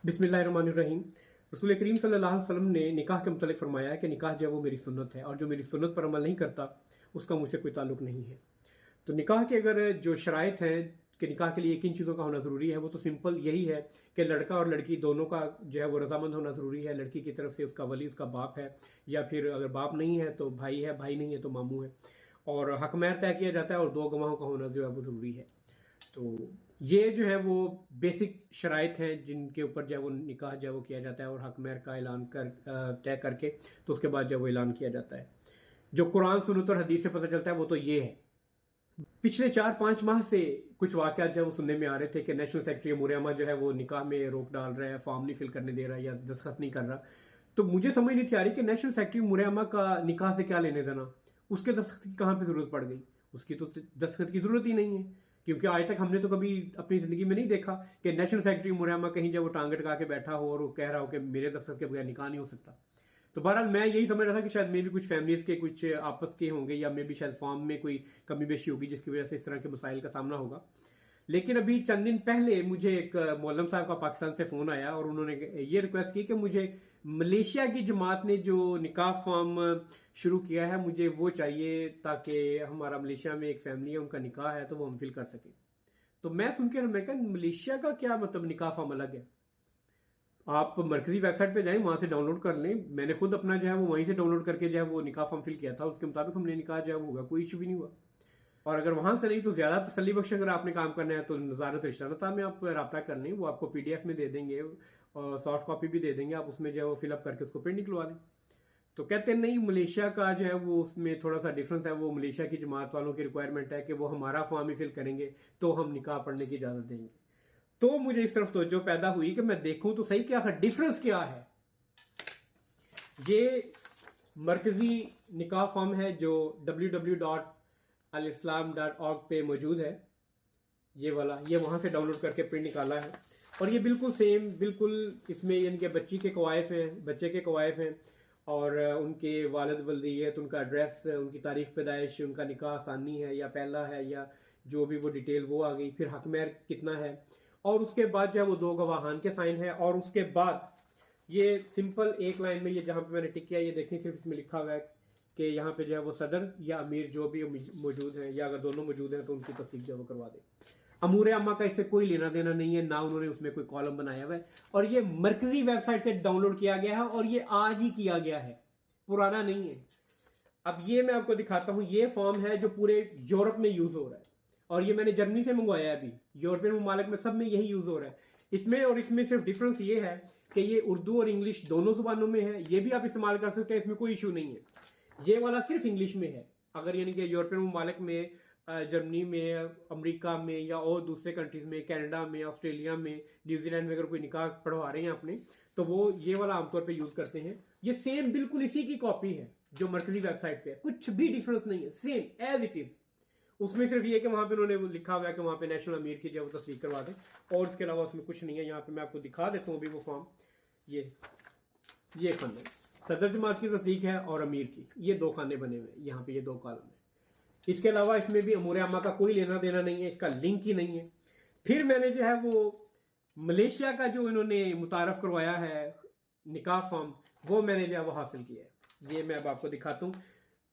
बिस्मिल्लाहिर्रहमानिर्रहीम। रसूल करीम सल्लल्लाहु अलैहि वसल्लम ने निकाह के मुतल्लिक़ फरमाया है कि निकाह जो है वो मेरी सुन्नत है और जो मेरी सुन्नत पर अमल नहीं करता उसका मुझसे कोई ताल्लुक़ नहीं है। तो निकाह के अगर जो शराइत हैं कि निकाह के लिए किन चीज़ों का होना ज़रूरी है, वो तो सिंपल यही है कि लड़का और लड़की दोनों का जो है वो रजामंद होना ज़रूरी है। लड़की की तरफ से उसका वली उसका बाप है, या फिर अगर बाप नहीं है तो भाई है, भाई नहीं है तो मामू है, और हक महर तय किया जाता है और दो गवाहों का होना जो है वो ज़रूरी है। तो ये जो है वो बेसिक शराइत हैं जिनके ऊपर जो है वो निकाह जो है वो किया जाता है, और हक महर का ऐलान तय करके तो उसके बाद जो है वो ऐलान किया जाता है। जो कुरान सुन्नत और हदीस से पता चलता है वो तो ये है। पिछले 4-5 माह से कुछ वाक़यात जो है वो सुनने में आ रहे थे कि नेशनल सेक्रेटरी अमूर अम्मा जो है वो निकाह में रोक डाल रहा है, फॉर्म नहीं फिल करने दे रहा है या दस्तखत नहीं कर रहा। तो मुझे समझ नहीं थी आ रही कि नेशनल सेक्रेटरी अमूर अम्मा का निकाह से क्या लेने देना, उसके दस्तखत की कहाँ पे ज़रूरत पड़ गई। उसकी तो दस्तखत की ज़रूरत ही नहीं है, क्योंकि आज तक हमने तो कभी अपनी ज़िंदगी में नहीं देखा कि नेशनल सेक्रेटरी अमूर अम्मा कहीं जब वो टांग अटका के बैठा हो और वो कह रहा हो कि मेरे दस्तखत के बगैर निकाह नहीं हो सकता। तो बहरहाल मैं यही समझ रहा था कि शायद मे भी कुछ फैमिलीज के कुछ आपस के होंगे, या मे भी शायद फॉर्म में कोई कमी बेशी होगी जिसकी वजह से इस तरह के मसाइल का सामना होगा। लेकिन अभी चंद दिन पहले मुझे एक मौलम साहब का पाकिस्तान से फ़ोन आया और उन्होंने ये रिक्वेस्ट की कि मुझे मलेशिया की जमात ने जो निकाह फॉर्म शुरू किया है मुझे वो चाहिए, ताकि हमारा मलेशिया में एक फैमिली है उनका निकाह है तो वो हम फिल कर सकें। तो मैं सुन के मैं कहा मलेशिया का क्या मतलब, निकाह फॉर्म अलग है। आप मरकजी वेबसाइट पे जाएं, वहां से डाउनलोड कर लें। मैंने खुद अपना जो है वो वहीं से डाउनलोड करके जो है वो निकाह फॉर्म फिल किया था, उसके मुताबिक हमने निकाह जो है वो हुआ, कोई इशू भी नहीं हुआ। और अगर वहां से नहीं तो ज्यादा तसल्ली बख्श अगर आपने काम करना है तो नज़ारत रिश्तानता में आप रब्ता कर लें, वो आपको PDF में दे देंगे और सॉफ्ट कॉपी भी दे देंगे, आप उसमें जो है वो फिलअप करके उसको प्रिंट निकलवा लें। तो कहते हैं नहीं, मलेशिया का जो है वो उसमें थोड़ा सा डिफरेंस है। वो मलेशिया की जमात वालों की रिक्वायरमेंट है कि वो हमारा फॉर्म ही फिल करेंगे तो हम निकाह पढ़ने की इजाज़त देंगे। तो मुझे इस तरफ तवज्जो पैदा हुई कि मैं देखूं तो सही क्या है, डिफरेंस क्या है। ये मरकजी निकाह फॉर्म है जो www.alislam.org पे मौजूद है। ये वाला, ये वहां से डाउनलोड करके प्रिंट निकाला है, और ये बिल्कुल सेम, बिल्कुल इसमें यानी कि बच्ची के कवायफ हैं, बच्चे के कवायफ हैं, और उनके वालिद वल्दियत, उनका एड्रेस, उनकी तारीख पैदाइश, उनका निकाह सानी है या पहला है या जो भी वो डिटेल वो आ गई, फिर हक महर कितना है, और उसके बाद जो है वो दो गवाहान के साइन है। और उसके बाद ये सिंपल एक लाइन में, ये जहां पे मैंने टिक किया, ये देखिए सिर्फ इसमें लिखा हुआ है कि यहाँ पे जो है वो सदर या अमीर जो भी मौजूद हैं, या अगर दोनों मौजूद हैं तो उनकी तस्दीक जो है वो करवा दे। अमूर अम्मा का इससे कोई लेना देना नहीं है, ना उन्होंने उसमें कोई कॉलम बनाया हुआ है, और ये मरकजी वेबसाइट से डाउनलोड किया गया है और ये आज ही किया गया है, पुराना नहीं है। अब ये मैं आपको दिखाता हूं, ये फॉर्म है जो पूरे यूरोप में यूज हो रहा है, और ये मैंने जर्मनी से मंगवाया है। अभी यूरोपियन ममालिक में सब में यही यूज हो रहा है। इसमें और इसमें सिर्फ डिफरेंस ये है कि ये उर्दू और इंग्लिश दोनों जुबानों में है। ये भी आप इस्तेमाल कर सकते हैं, इसमें कोई इशू नहीं है। ये वाला सिर्फ इंग्लिश में है। अगर यानी कि यूरोपियन ममालिक में, जर्मनी में, अमेरिका में, या और दूसरे कंट्रीज में, कनाडा में, ऑस्ट्रेलिया में, न्यूजीलैंड में अगर कोई निकाह पढ़वा रहे हैं अपने, तो वो ये वाला आमतौर पे यूज करते हैं। ये सेम बिल्कुल इसी की कॉपी है जो मरकजी वेबसाइट पे है, कुछ भी डिफरेंस नहीं है, सेम एज इट इज। उसमें सिर्फ ये कि वहां पे उन्होंने लिखा हुआ है कि वहां पे नेशनल अमीर की जो तस्दीक करवा दें, और उसके अलावा उसमें कुछ नहीं है। यहाँ पे मैं आपको दिखा देता हूँ अभी वो फॉर्म। ये खाने सदर जमात की तस्दीक है और अमीर की, ये दो खाने बने हुए हैं यहाँ पे, ये दो कॉलम है। इसके अलावा इसमें भी अमूर अम्मा का कोई लेना देना नहीं है, इसका लिंक ही नहीं है। फिर मैंने जो है वो मलेशिया का जो इन्होंने मुतारफ करवाया है निकाह फॉर्म, वो मैंने जो है वो हासिल किया है। ये मैं अब आपको दिखाता हूँ।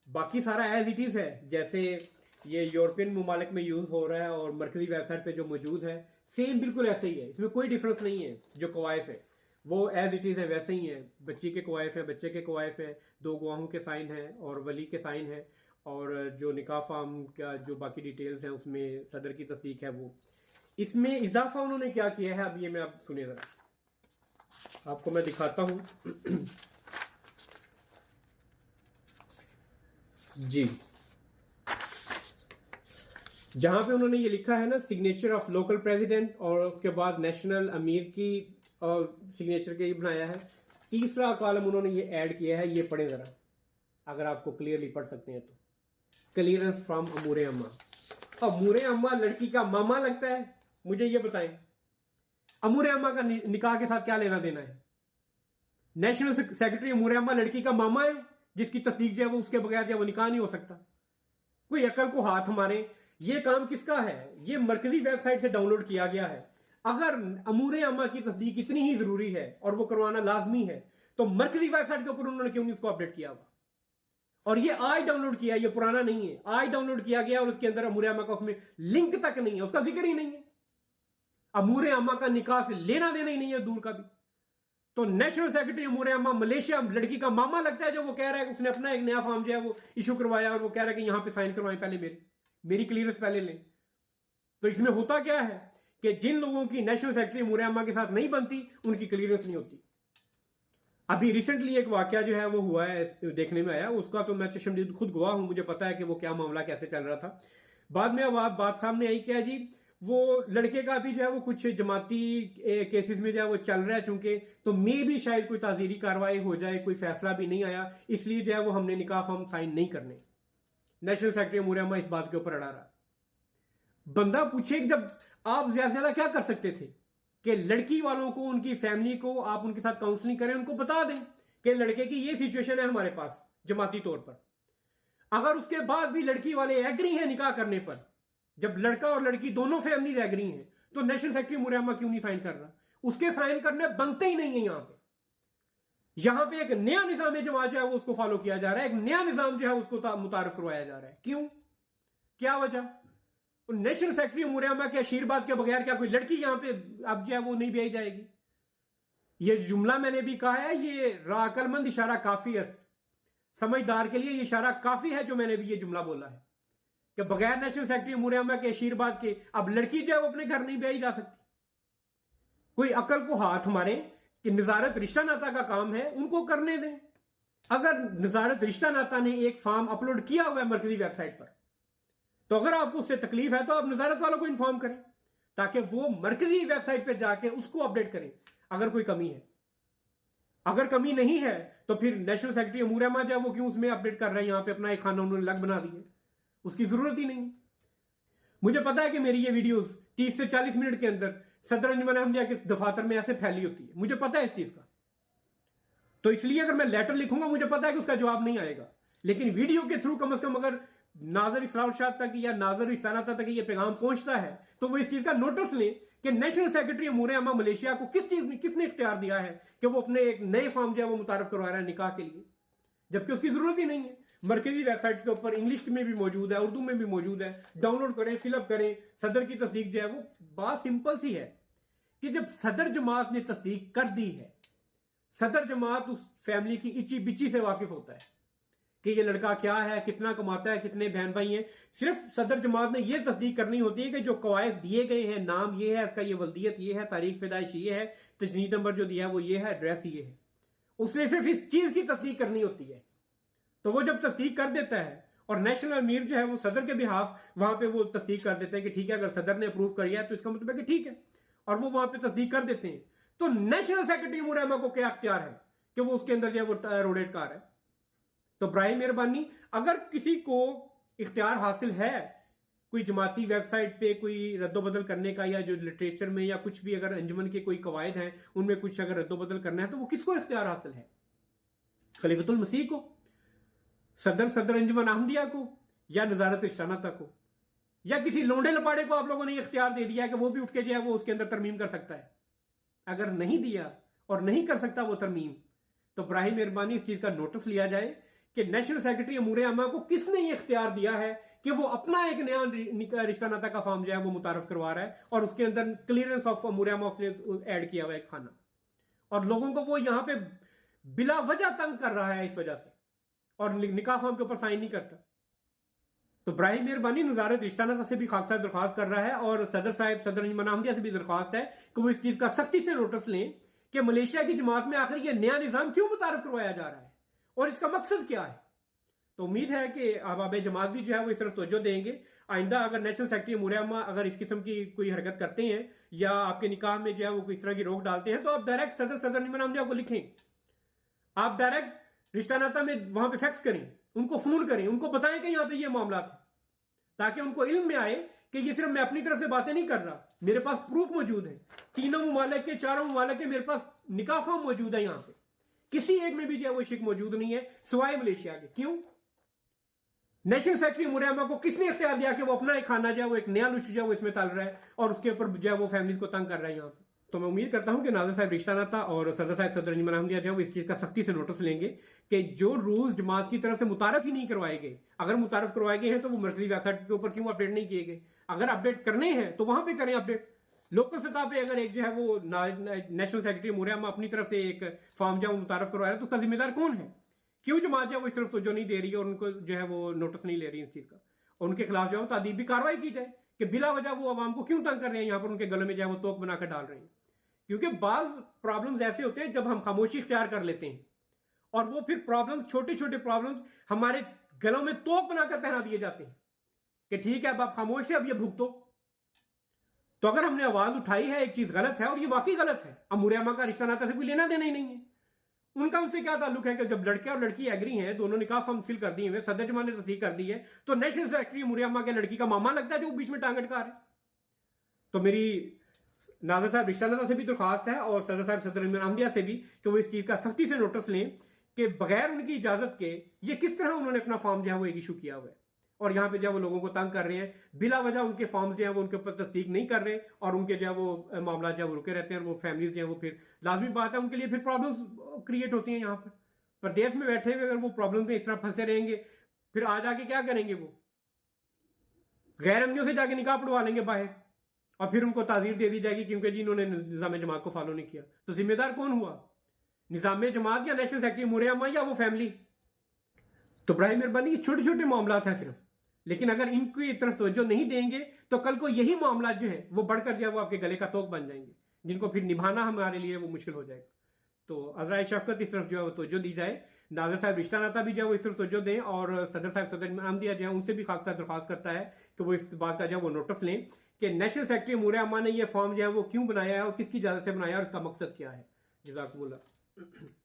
बाकी सारा एज इट इज है, जैसे ये यूरोपियन ममालिक में यूज हो रहा है और मरकजी वेबसाइट पे जो मौजूद है सेम बिल्कुल ऐसे ही है। इसमें कोई डिफरेंस नहीं है। जो कवायफ है वो एज इट इज है, वैसे ही है। बच्ची के कवायफ है, बच्चे के कवायफ है, दो गवाहों के साइन है और वली के साइन है, और जो निकाह फॉर्म का जो बाकी डिटेल्स हैं उसमें सदर की तस्दीक है। वो इसमें इजाफा उन्होंने क्या किया है, अब ये मैं आप सुनिए जरा, आपको मैं दिखाता हूं। जी, जहां पे उन्होंने ये लिखा है ना, सिग्नेचर ऑफ लोकल प्रेसिडेंट, और उसके बाद नेशनल अमीर की और सिग्नेचर के बनाया है। तीसरा कॉलम उन्होंने ये ऐड किया है, ये पढ़े जरा, अगर आपको क्लियरली पढ़ सकते हैं तो। क्लियरेंस फ्रॉम अमूर अम्मा। अमूर अम्मा लड़की का मामा लगता है, मुझे ये बताएं अमूर अम्मा का निकाह के साथ क्या लेना देना है। नेशनल सेक्रेटरी अमूर अम्मा लड़की का मामा है जिसकी तस्दीक जो है वो उसके बगैर जो है वो निकाह नहीं हो सकता। कोई अकल को हाथ मारे, ये काम किसका है? ये मरकजी वेबसाइट से डाउनलोड किया गया है। अगर अमूर अम्मा की तस्दीक इतनी ही जरूरी है और वो करवाना लाजमी है, तो मरकजी वेबसाइट के ऊपर उन्होंने क्यों नहीं इसको अपडेट किया हुआ? और ये आज डाउनलोड किया, ये पुराना नहीं है, आज डाउनलोड किया गया और उसके अंदर अमूर अम्मा का उसमें लिंक तक नहीं है, उसका जिक्र ही नहीं है। अमूर अम्मा का निकाह से लेना देना ही नहीं है दूर का भी। तो नेशनल सेक्रेटरी अमूर अम्मा मलेशिया लड़की का मामा लगता है जो वो कह रहा है कि उसने अपना एक नया फॉर्म जो है वो इशू करवाया और वो कह रहा है कि यहां पे साइन करवाएं पहले, मेरी क्लियरेंस पहले लें। तो इसमें होता क्या है कि जिन लोगों की नेशनल सेक्रेटरी अमूर अम्मा के साथ नहीं बनती उनकी क्लियरेंस नहीं होती। अभी रिसेंटली एक वाकया जो है वो हुआ है, देखने में आया, उसका तो मैं चश्मदीद खुद गवाह हूं, मुझे पता है कि वो क्या मामला कैसे चल रहा था। बाद में बात सामने आई क्या जी, वो लड़के का भी जो है वो कुछ जमाती केसेस में जो है वो चल रहा है चूंकि, तो मे भी शायद कोई ताजीरी कार्रवाई हो जाए, कोई फैसला भी नहीं आया, इसलिए जो है वो हमने निकाह फॉर्म साइन नहीं करने। नेशनल सेक्रेटरी अमूर अम्मा इस बात के ऊपर अड़ा रहा। बंदा पूछे जब आप ज्यादा से ज्यादा क्या कर सकते थे कि लड़की वालों को, उनकी फैमिली को आप उनके साथ काउंसलिंग करें, उनको बता दें कि लड़के की ये सिचुएशन है हमारे पास जमाती तौर पर। अगर उसके बाद भी लड़की वाले एग्री हैं निकाह करने पर, जब लड़का और लड़की दोनों फैमिलीज एग्री हैं, तो नेशनल सेक्रेटरी अमूर अम्मा क्यों नहीं साइन कर रहा? उसके साइन करने बनते ही नहीं है। यहां पे एक नया निजाम जमात जो है वो उसको फॉलो किया जा रहा है, एक नया निजाम जो है उसको मुतारफ करवाया जा रहा है। क्यों, क्या वजह? नेशनल सेक्रेटरी अमूर अम्मा के आशीर्वाद के बगैर क्या कोई लड़की यहां पे अब जो है वो नहीं भेजी जाएगी? ये जुमला मैंने भी कहा है, ये राकलमंद इशारा काफी है, समझदार के लिए ये इशारा काफी है जो मैंने भी ये जुमला बोला है कि बगैर नेशनल सेक्रेटरी अमूर अम्मा के आशीर्वाद के अब लड़की जो है वो अपने घर नहीं भेजी जा सकती। कोई अकल को हाथ मारे कि निजारत रिश्ता नाता का काम है, उनको करने दें। अगर निजारत रिश्ता नाता ने एक फॉर्म अपलोड किया हुआ है मरकजी वेबसाइट पर, तो अगर आपको उससे तकलीफ है तो आप निजारत वालों को इन्फॉर्म करें ताकि वो मरकजी वेबसाइट पर जाके उसको अपडेट करें अगर कोई कमी है। अगर कमी नहीं है तो फिर नेशनल सेक्रेटरी अमूर अम्मा जो है वो क्यों उसमें अपडेट कर रहे हैं? यहां पे अपना एक खाना उन्होंने अलग बना दिया, उसकी जरूरत ही नहीं। मुझे पता है कि मेरी ये वीडियोस 30 से 40 मिनट के अंदर सदर अंजुमन अहमदिया के दफातर में ऐसे फैली होती है, मुझे पता है इस चीज का। तो इसलिए अगर मैं लेटर लिखूंगा मुझे पता है कि उसका जवाब नहीं आएगा, लेकिन वीडियो के थ्रू कम से कम अगर नाजर इसरार शाह तक या नाजर इस्तानाता तक ये पैगाम पहुंचता है तो वो इस चीज का नोटिस लें कि नेशनल सेक्रेटरी अमूर अम्मा मलेशिया को किसने इख्तियार दिया है कि वो अपने एक नए फॉर्म जो है वो मुतारफ करवा रहा है निकाह के लिए, जबकि उसकी जरूरत ही नहीं है। मरकजी वेबसाइट के ऊपर इंग्लिश में भी मौजूद है, उर्दू में भी मौजूद है, डाउनलोड करें, फिलअप करें। सदर की तस्दीक जो है वो बात सिंपल सी है कि जब सदर जमात ने तस्दीक कर दी है, सदर जमात उस फैमिली की इची बिची से वाकिफ होता है कि ये लड़का क्या है, कितना कमाता है, कितने बहन भाई हैं। सिर्फ सदर जमात ने यह तस्दीक करनी होती है कि जो कवायद दिए गए हैं, नाम ये है, इसका ये वल्दियत ये है, तारीख पैदाइश ये है, तजनीद नंबर जो दिया है वो ये है, एड्रेस ये है, उसने सिर्फ इस चीज की तस्दीक करनी होती है। तो वो जब तस्दीक कर देता है और नेशनल अमीर जो है वो सदर के बिहाफ वहां पे वो तस्दीक कर देते हैं कि ठीक है, अगर सदर ने अप्रूव कर दिया तो इसका मतलब है कि ठीक है, और वो वहां पे तस्दीक कर देते हैं, तो नेशनल सेक्रेटरी अमूर अम्मा को क्या अख्तियार है कि वो उसके अंदर जो है वो रोडेट कार है? तो बराए मेहरबानी, अगर किसी को इख्तियार हासिल है कोई जमाती वेबसाइट पे कोई रद्दोबदल करने का, या जो लिटरेचर में या कुछ भी अगर अंजुमन के कोई कवायद हैं उनमें कुछ अगर रद्दोबदल करना है, तो वो किसको इख्तियार हासिल है? खलीफतुल मसीह को, सदर अंजुमन अहमदिया को, या नजारत इस्तानाता को, या किसी लोंडे लपाड़े को आप लोगों ने इख्तियार दे दिया है कि वो भी उठ के जो है वो उसके अंदर तरमीम कर सकता है? अगर नहीं दिया और नहीं कर सकता वो तरमीम, तो बराए मेहरबानी इस चीज का नोटिस लिया जाए कि नेशनल सेक्रेटरी अमूर अम्मा को किसने ये इख्तियार दिया है कि वो अपना एक नया रिश्ता नाता का फॉर्म जो है वो मुतारफ करवा रहा है और उसके अंदर क्लियरेंस ऑफ अमूर अम्मा उसने ऐड किया हुआ एक खाना, और लोगों को वो यहां पे बिला वजह तंग कर रहा है इस वजह से, और निकाह फॉर्म के ऊपर साइन नहीं करता। तो बराए मेहरबानी नजारत रिश्ता नाता से भी खाकसा दरख्वास्त कर रहा है और सदर साहब सदर अंजुमन अहमदिया से भी दरख्वास्त है कि वो इस चीज का सख्ती से नोटिस लें कि मलेशिया की जमात में आखिर ये नया निजाम क्यों मुतारफ करवाया जा रहा है और इसका मकसद क्या है। तो उम्मीद है कि अहबाब जमात भी जो है वो इस तरफ तवज्जो देंगे। आइंदा अगर नेशनल सेक्रेटरी अमूर अम्मा अगर इस किस्म की कोई हरकत करते हैं या आपके निकाह में जो है वो कोई इस तरह की रोक डालते हैं, तो आप डायरेक्ट सदर अंजुमन अहमदिया को लिखें, आप डायरेक्ट रिश्ता नाता में वहां पे फैक्स करें, उनको फोन करें, उनको बताएं कि यहां पे ये मामला था, ताकि उनको इल्म में आए कि ये सिर्फ मैं अपनी तरफ से बातें नहीं कर रहा, मेरे पास प्रूफ मौजूद है, तीनों ममालिक के, चारों ममालिक के मेरे पास निकाह फॉर्म मौजूद है, यहां पे किसी एक में भी जो है वो शिक मौजूद नहीं है सिवाय मलेशिया के। क्यों? नेशनल सेक्रेटरी मुरैमा को किसने इख्तियार दिया कि वो अपना एक खाना जो है वो एक नया लुच जो है वो इसमें चल रहा है और उसके ऊपर जो है वो फैमिलीज को तंग कर रहा है यहाँ पे। तो मैं उम्मीद करता हूँ कि नाज़र साहब रिश्ता नाता और सदर साहब सदर अंजुमन अहमदिया जो है वो इस चीज़ का सख्ती से नोटिस लेंगे कि जो रूल्स जमात की तरफ से मुतारफ ही नहीं करवाए गए, अगर मुतारफ करवाए गए हैं तो वो मर्कजी वेबसाइट के ऊपर क्यों अपडेट नहीं किए गए। अगर अपडेट करने हैं तो वहां पे करें अपडेट। लोकल सतह पे अगर एक जो है वो नेशनल सेक्रेटरी मुरैमा अपनी तरफ से एक फॉर्म जो मुतारफ करवा रहा है तो उसका जिम्मेदार कौन है? क्यों जमात जो है वो इस तरफ तो जो नहीं दे रही है और उनको जो है वो नोटिस नहीं ले रही इस चीज का, और उनके खिलाफ जो है तादीबी कार्रवाई की जाए कि बिला वजह वो आवाम को क्यों तंग कर रहे हैं, यहाँ पर उनके गले में जो है वो तोक बनाकर डाल रहे हैं। क्योंकि बाज प्रॉब्लम्स ऐसे होते हैं जब हम खामोशी इख्तियार कर लेते हैं और वो फिर प्रॉब्लम्स, छोटे छोटे प्रॉब्लम्स हमारे गलों में तोक बनाकर पहना दिए जाते हैं कि ठीक है अब आप खामोश है, अब ये भुगतो। तो अगर हमने आवाज उठाई है, एक चीज गलत है और ये वाकई गलत है, अब मुरैमा का रिश्ता नाता से कोई लेना देना ही नहीं है। उनका उनसे क्या ताल्लुक है कि जब लड़के और लड़की एग्री हैं, दोनों निकाह फॉर्म फिल कर दिए हुए, सदर जमान ने तस्दीक कर दी है, तो नेशनल सेक्रेटरी मुरैमा के लड़की का मामा लगता है जो बीच में टांग अटका रहे। तो मेरी नाज़र साहब रिश्ता नाता से भी दरख्वास्त है और सदर साहब सदर अंजुमन अहमदिया से भी कि वो इस चीज का सख्ती से नोटिस लें कि बगैर उनकी इजाजत के ये किस तरह उन्होंने अपना फॉर्म जो है वो एक इशू किया हुआ है और यहाँ पे जो है वो लोगों को तंग कर रहे हैं, बिला वजह उनके फॉर्म्स जो है वो उनके ऊपर तस्दीक नहीं कर रहे और उनके जो है वो मामला जो है वो रुके रहते हैं और वो फैमिलीज जो है वो फिर लाजमी बात है उनके लिए फिर प्रॉब्लम्स क्रिएट होती हैं। यहाँ पर प्रदेश में बैठे हुए अगर वो प्रॉब्लम में इस तरह फंसे रहेंगे फिर आज आके क्या करेंगे, वो गैर अमनियों से जाके निकाह पढ़वा लेंगे बाहर और फिर उनको ताज़ीर दे दी जाएगी क्योंकि जी इन्होंने निज़ाम जमात को फॉलो नहीं किया। तो जिम्मेदार कौन हुआ, निज़ाम जमात या नेशनल सेक्रेटरी मुरैमा या वो फैमिली? तो बराए मेहरबानी ये छोटे छोटे मामला हैं सिर्फ, लेकिन अगर इनकी तरफ तवज्जो नहीं देंगे तो कल को यही मामला जो है वो बढ़कर जो है वो आपके गले का तोक बन जाएंगे जिनको फिर निभाना हमारे लिए वो मुश्किल हो जाएगा। तो अज़राए शफ़क़त इस तरफ जो है वो तवज्जो दी जाए, नाज़र साहब रिश्ता नाता भी जो है वो इस तरफ तवज्जो दें और सदर साहब सदर अहमदिया जो है उनसे भी खासा दरख्वास्त करता है कि वो इस बात का जो है वो नोटिस लें कि नेशनल सेक्रेटरी मुरैमा ने ये फॉर्म जो है वो क्यों बनाया है और किसकी इजाज़त से बनाया है और इसका मकसद क्या है। जज़ाकुमुल्लाह।